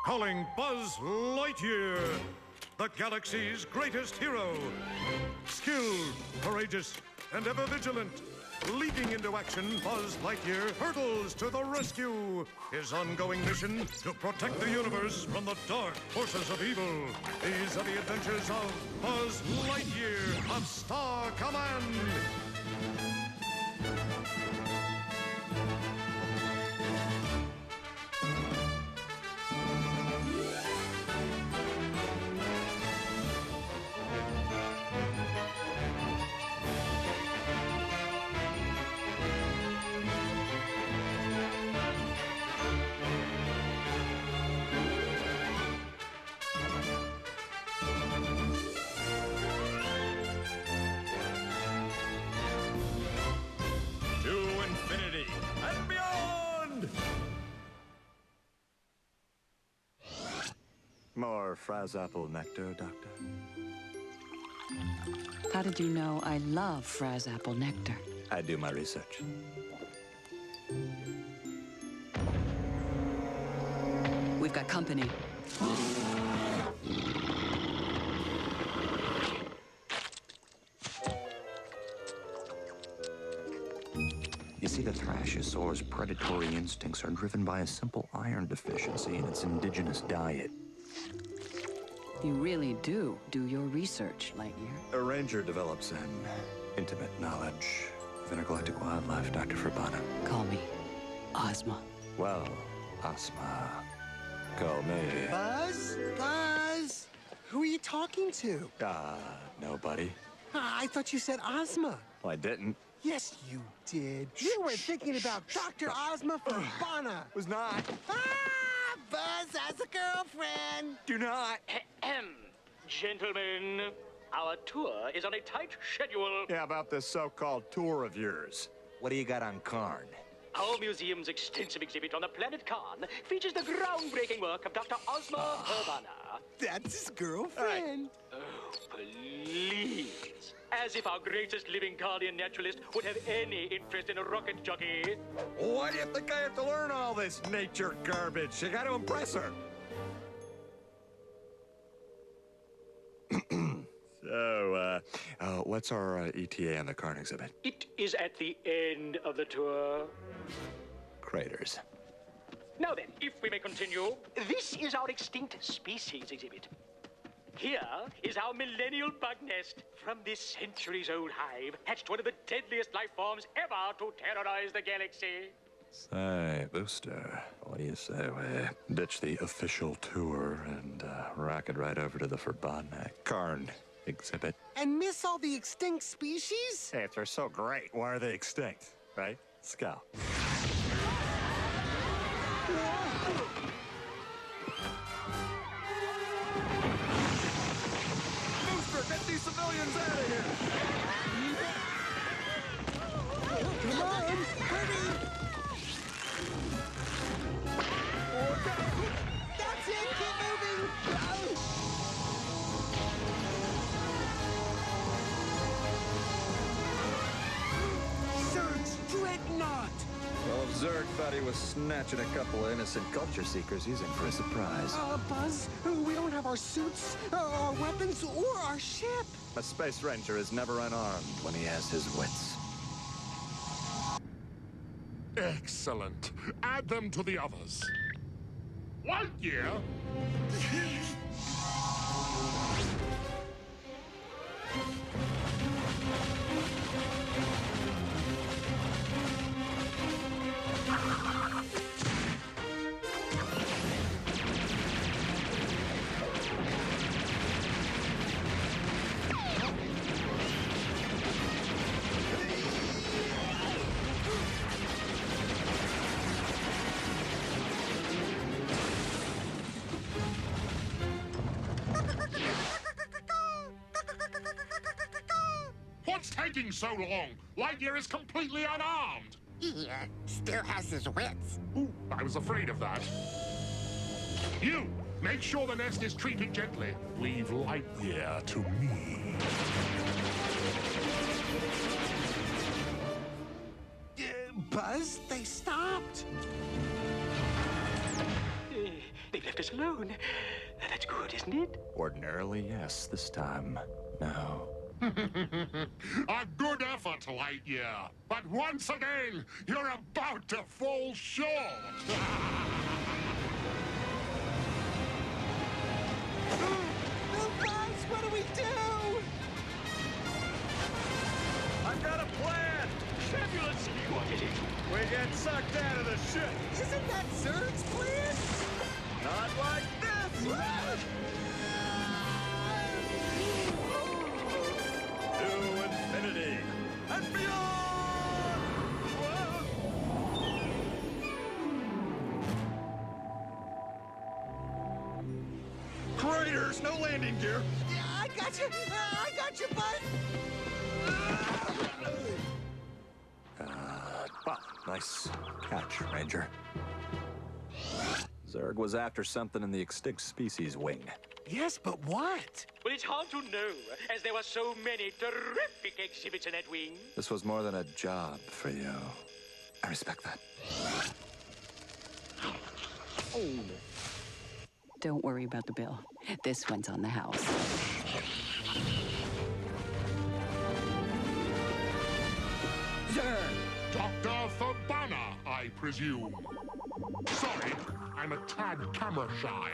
Calling Buzz Lightyear, the galaxy's greatest hero. Skilled, courageous, and ever vigilant. Leaping into action, Buzz Lightyear hurtles to the rescue. His ongoing mission to protect the universe from the dark forces of evil. These are the adventures of Buzz Lightyear of Star Command. And beyond! More Frazzapple nectar, Doctor? How did you know I love Frazzapple nectar? I do my research. We've got company. You see, the Thrashosaur's predatory instincts are driven by a simple iron deficiency in its indigenous diet. You really do your research, Lightyear. A ranger develops an intimate knowledge of intergalactic wildlife, Dr. Furrbana. Call me Ozma. Well, Ozma, call me... Buzz? Buzz? Who are you talking to? Nobody. I thought you said Ozma. Well, I didn't. Yes, you did. You were thinking about Dr. Ozma Furrbana. Was not. Buzz has a girlfriend. Do not. Gentlemen, our tour is on a tight schedule. Yeah, about this so-called tour of yours. What do you got on Karn? Our museum's extensive exhibit on the planet Karn features the groundbreaking work of Dr. Ozma Furrbana. That's his girlfriend. Oh, please. As if our greatest living guardian naturalist would have any interest in a rocket jockey. Why do you think I have to learn all this nature garbage? You got to impress her. So, what's our ETA on the Karn exhibit? It is at the end of the tour. Craters. Now then, if we may continue, this is our extinct species exhibit. Here is our millennial bug nest. From this centuries-old hive hatched one of the deadliest life forms ever to terrorize the galaxy. Say, Booster, what do you say we ditch the official tour and rocket right over to the Furrbana Karn exhibit? And miss all the extinct species? Hey, if they're so great, why are they extinct, right? Let's go. Get these civilians out of here! Come on, hurry! That's it, keep moving! Surge Dreadnought! Well, if Zurg thought he was snatching a couple of innocent culture seekers, he's in for a surprise. Buzz, we don't have our suits, our weapons, or our ship. A space ranger is never unarmed when he has his wits. Excellent. Add them to the others. Lightyear? What's taking so long? Lightyear is completely unarmed. He still has his wits. Ooh, I was afraid of that. You, make sure the nest is treated gently. Leave Lightyear to me. Buzz, they stopped. They've left us alone. That's good, isn't it? Ordinarily, yes. This time, no. A good effort, Lightyear. But once again, you're about to fall short. Oh, Buzz, what do we do? I've got a plan! Fabulous! What is it? We get sucked out of the ship! Isn't that Zurg's plan? Not like this! To infinity and beyond! Craters, no landing gear. Yeah, I got you. I got you, Buzz. Well, nice catch, Ranger. Zurg was after something in the extinct species wing. Yes, but what? Well, it's hard to know, as there were so many terrific exhibits in that wing. This was more than a job for you. I respect that. Don't worry about the bill. This one's on the house. Dr. Fabana, I presume. Sorry, I'm a tad camera shy.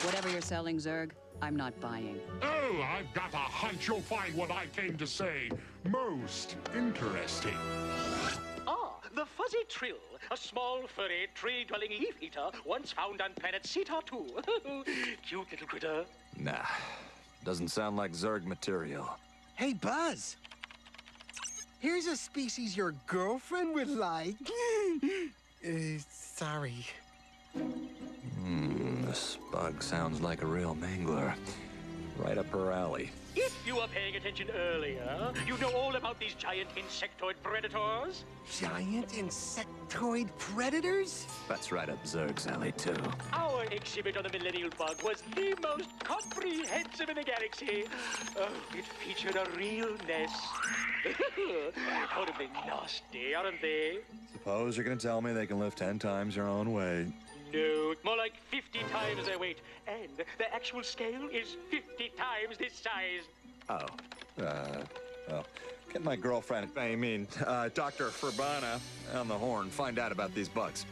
Whatever you're selling, Zurg, I'm not buying. Oh, I've got a hunch you'll find what I came to say most interesting. Ah, the fuzzy trill, a small, furry, tree-dwelling leaf eater once found on planet Cetar 2. Cute little critter. Nah, doesn't sound like Zurg material. Hey, Buzz. Here's a species your girlfriend would like. Sorry. This bug sounds like a real mangler. Right up her alley. If you were paying attention earlier, you know all about these giant insectoid predators. Giant insectoid predators? That's right up Zurg's alley, too. Our exhibit on the Millennial bug was the most comprehensive in the galaxy. Oh, it featured a real nest. Horribly nasty, aren't they? Suppose you're gonna tell me they can lift 10 times your own weight. No, more like 50 times their weight. And the actual scale is 50 times this size. Oh, well, get my girlfriend, Dr. Fabana on the horn, find out about these bugs.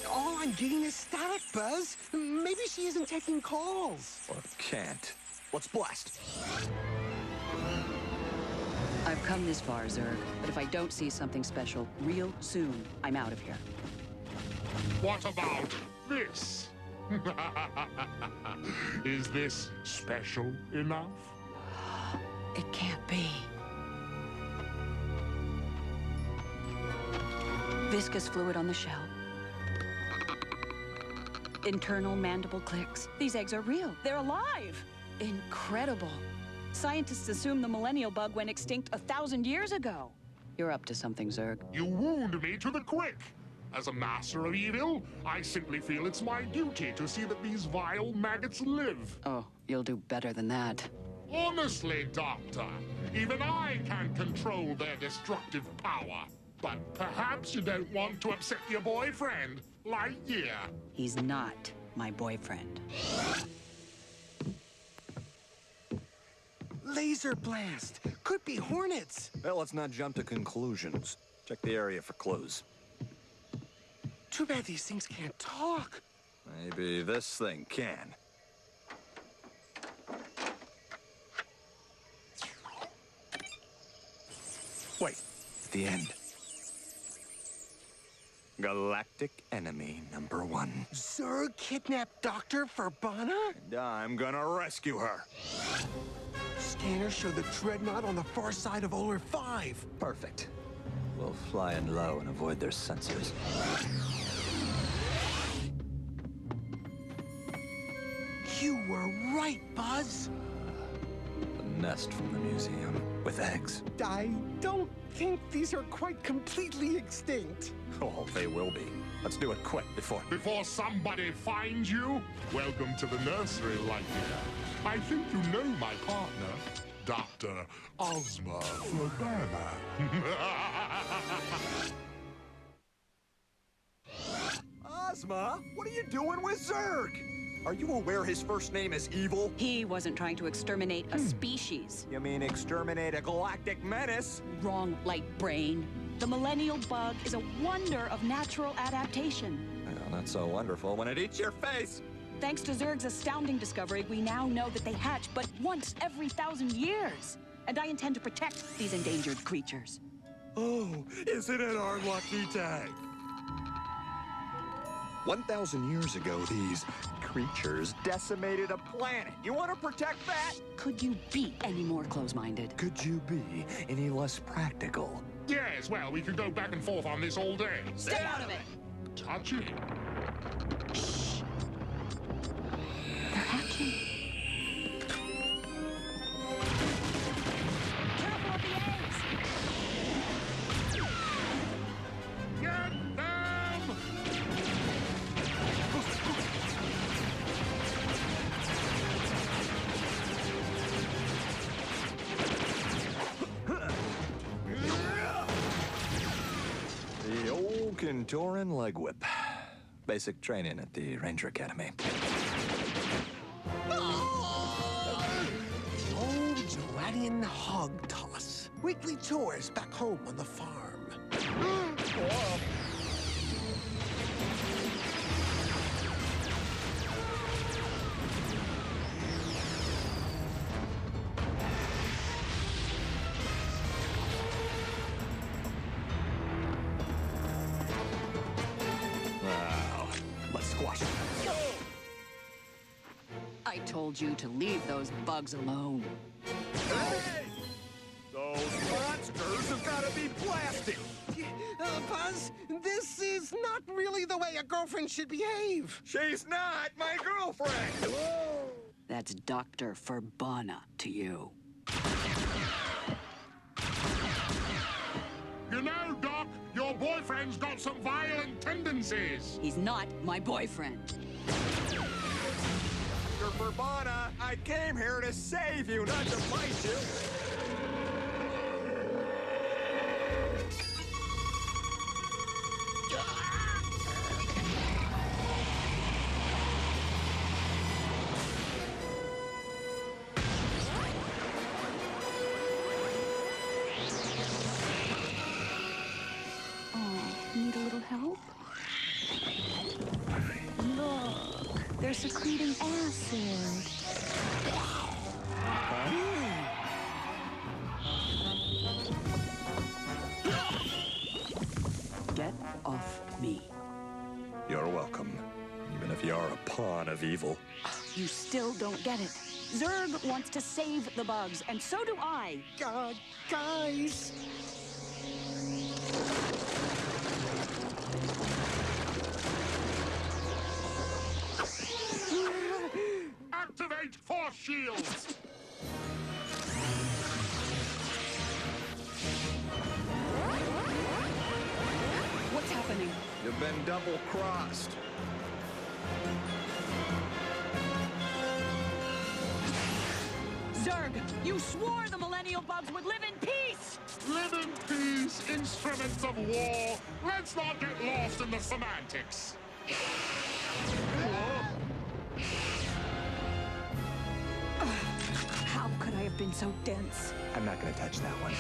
All I'm getting is static, Buzz. Maybe she isn't taking calls. Or can't. Let's blast. I've come this far, Zurg, but if I don't see something special real soon, I'm out of here. What about this? Is this special enough? It can't be. Viscous fluid on the shell. Internal mandible clicks. These eggs are real. They're alive. Incredible. Scientists assume the Millennial bug went extinct 1,000 years ago. You're up to something, Zurg. You wound me to the quick. As a master of evil, I simply feel it's my duty to see that these vile maggots live. Oh, you'll do better than that. Honestly, Doctor, even I can't control their destructive power. But perhaps you don't want to upset your boyfriend, Lightyear. He's not my boyfriend. Laser blast. Could be hornets. Well, let's not jump to conclusions. Check the area for clues. Too bad these things can't talk. Maybe this thing can. Wait, at the end. Galactic enemy number 1. Zurg kidnapped Dr. Fabana? And I'm gonna rescue her. Scanners show the dreadnought on the far side of Oler 5. Perfect. We'll fly in low and avoid their sensors. You were right, Buzz. The nest from the museum with eggs. I don't think these are quite completely extinct. Oh, they will be. Let's do it quick Before somebody finds you, welcome to the nursery, Lightyear. I think you know my partner, Dr. Ozma Fabana. Ozma, what are you doing with Zurg? Are you aware his first name is Evil? He wasn't trying to exterminate a species. You mean exterminate a galactic menace? Wrong, light brain. The Millennial Bug is a wonder of natural adaptation. Well, not so wonderful when it eats your face. Thanks to Zurg's astounding discovery, we now know that they hatch but once every 1,000 years. And I intend to protect these endangered creatures. Oh, isn't it our lucky day? 1,000 years ago, these creatures decimated a planet. You want to protect that? Could you be any more close-minded? Could you be any less practical? Yes, well, we could go back and forth on this all day. Stay out of it! Touchy. They're hatching. Careful of the eggs! Get them! The old Kintoran leg whip. Basic training at the Ranger Academy. Old Duranian hog toss. Weekly chores back home on the farm. Wow. Let's squash it. I told you to leave those bugs alone. Hey! Those monsters have got to be plastic. Buzz, this is not really the way a girlfriend should behave. She's not my girlfriend. That's Dr. Verbana to you. You know, Doc, your boyfriend's got some violent tendencies. He's not my boyfriend. Dr. Verbana, I came here to save you, not to fight you. Need a little help? Look, they're secreting acid. Get off me. You're welcome, even if you're a pawn of evil. You still don't get it. Zurg wants to save the bugs, and so do I. Guys. Activate force shields. What's happening? You've been double-crossed. Zurg, you swore the Millennial bugs would live in peace! Live in peace, instruments of war. Let's not get lost in the semantics. How could I have been so dense? I'm not going to touch that one.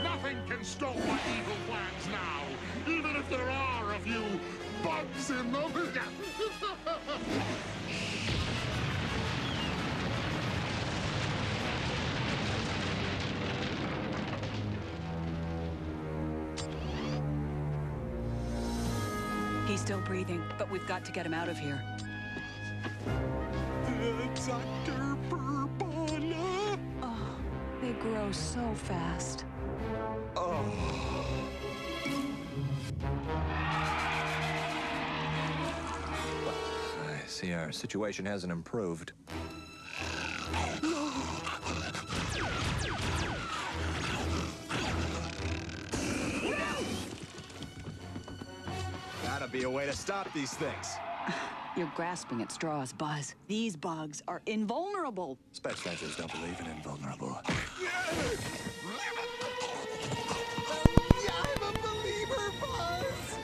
Nothing can stop my evil plans now, even if there are a few bugs in them. He's still breathing, but we've got to get him out of here. Dr. Verbana. Oh, they grow so fast. I see our situation hasn't improved. Gotta be a way to stop these things. You're grasping at straws, Buzz. These bugs are invulnerable. Special Rangers don't believe in invulnerable. I'm a believer, Buzz!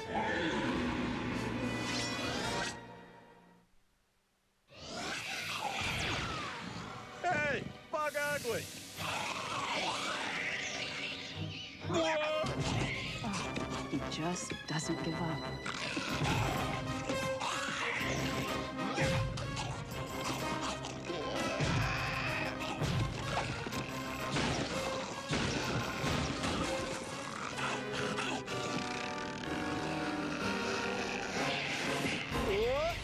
Hey, Bug Ugly! He just doesn't give up.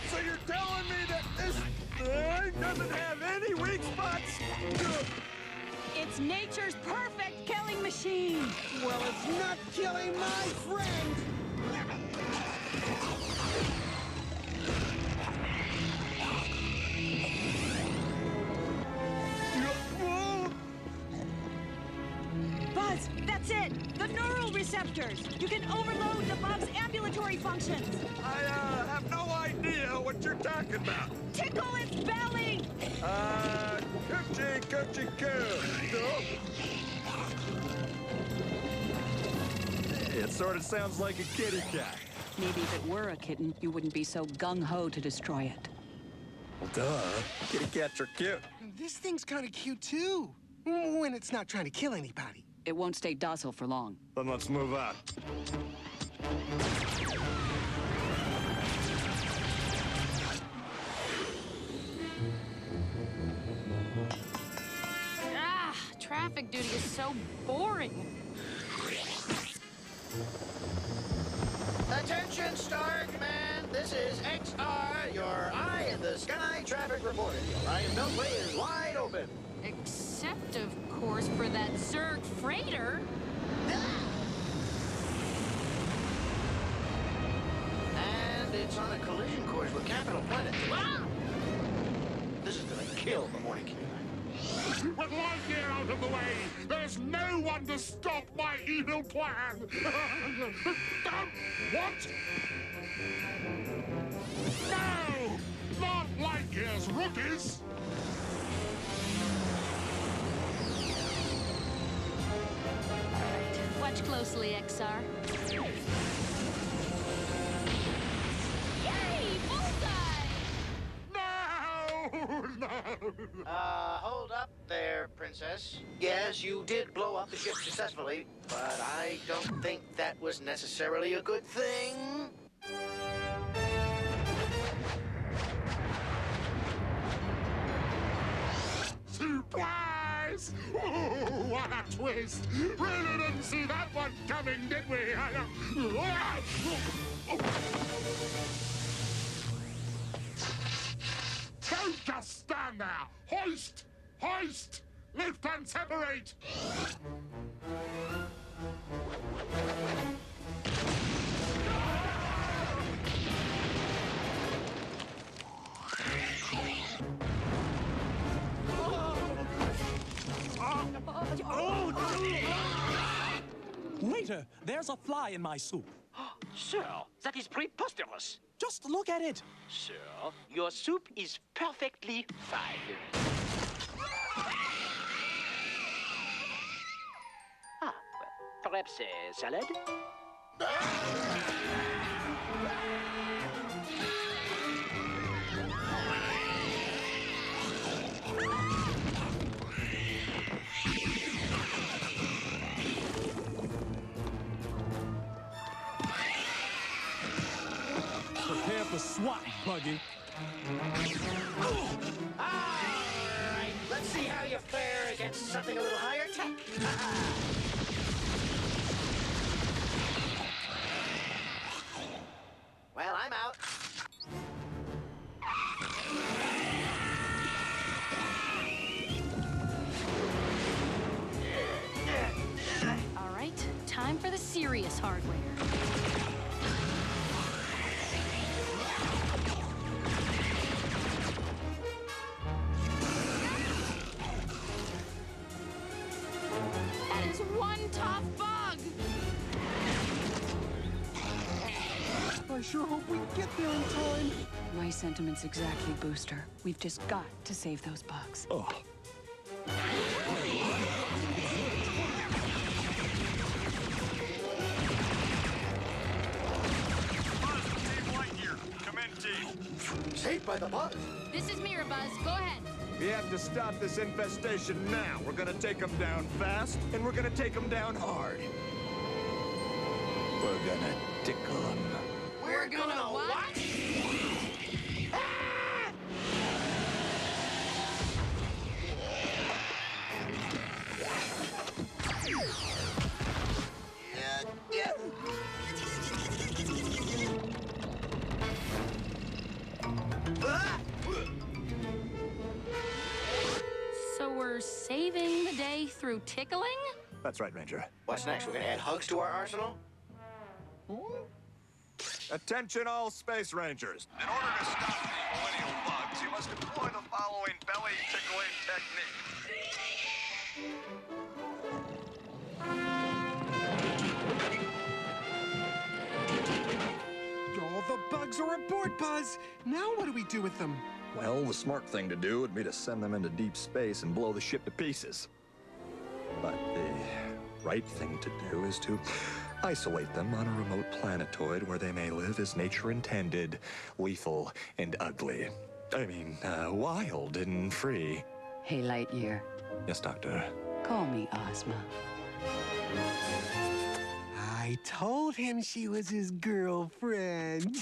So you're telling me that this thing doesn't have any weak spots? It's nature's perfect killing machine. Well, it's not killing my friend! Buzz, that's it. The neural receptors. You can overload the bug's ambulatory functions. I have no idea what you're talking about. Tickle its belly. Coochie, coochie, coo. It sort of sounds like a kitty cat. Maybe if it were a kitten, you wouldn't be so gung-ho to destroy it. Well, duh. Kitty cats are cute. This thing's kind of cute, too. When it's not trying to kill anybody. It won't stay docile for long. Then let's move on. Ah, traffic duty is so boring. Attention, Star Command. This is XR, your eye in the sky traffic reporter. Your eye in beltway is wide open. Except, of course, for that Zerg freighter. And it's on a collision course with Capital Planet. Wow! This is gonna kill the morning commute. With Lightyear out of the way, there's no one to stop my evil plan. What? No! Not Lightyear's rookies! Watch closely, XR. Yay! Bullseye! No! No! Hold up there, Princess. Yes, you did blow up the ship successfully, but I don't think that was necessarily a good thing. Surprise! Oh, what a twist! Really didn't see that one coming, did we? Don't just stand there! Hoist! Hoist! Lift and separate! Waiter, there's a fly in my soup. Sir, that is preposterous. Just look at it. Sir, your soup is perfectly fine. Well, perhaps a salad? Prepare for swatting, Buggy. All right, let's see how you fare against something a little higher tech. Well, I'm out. All right, time for the serious hardware. tough bug! I sure hope we get there in time. My sentiments exactly, Booster. We've just got to save those bugs. Oh. Team Lightyear, come in, team. Saved by the buzz. This is Mirror Buzz. Go ahead. We have to stop this infestation now. We're gonna take them down fast, and we're gonna take them down hard. We're gonna tickle them. We're gonna what? So we're saving the day through tickling? That's right, Ranger. What's next? We're gonna add hugs to our arsenal? Attention all Space Rangers. In order to stop the millennial bugs, you must employ the following belly tickling technique. All the bugs are aboard, Buzz. Now what do we do with them? Well, the smart thing to do would be to send them into deep space and blow the ship to pieces. But the right thing to do is to isolate them on a remote planetoid where they may live as nature intended, lethal and ugly. I mean, wild and free. Hey, Lightyear. Yes, Doctor. Call me Ozma. I told him she was his girlfriend.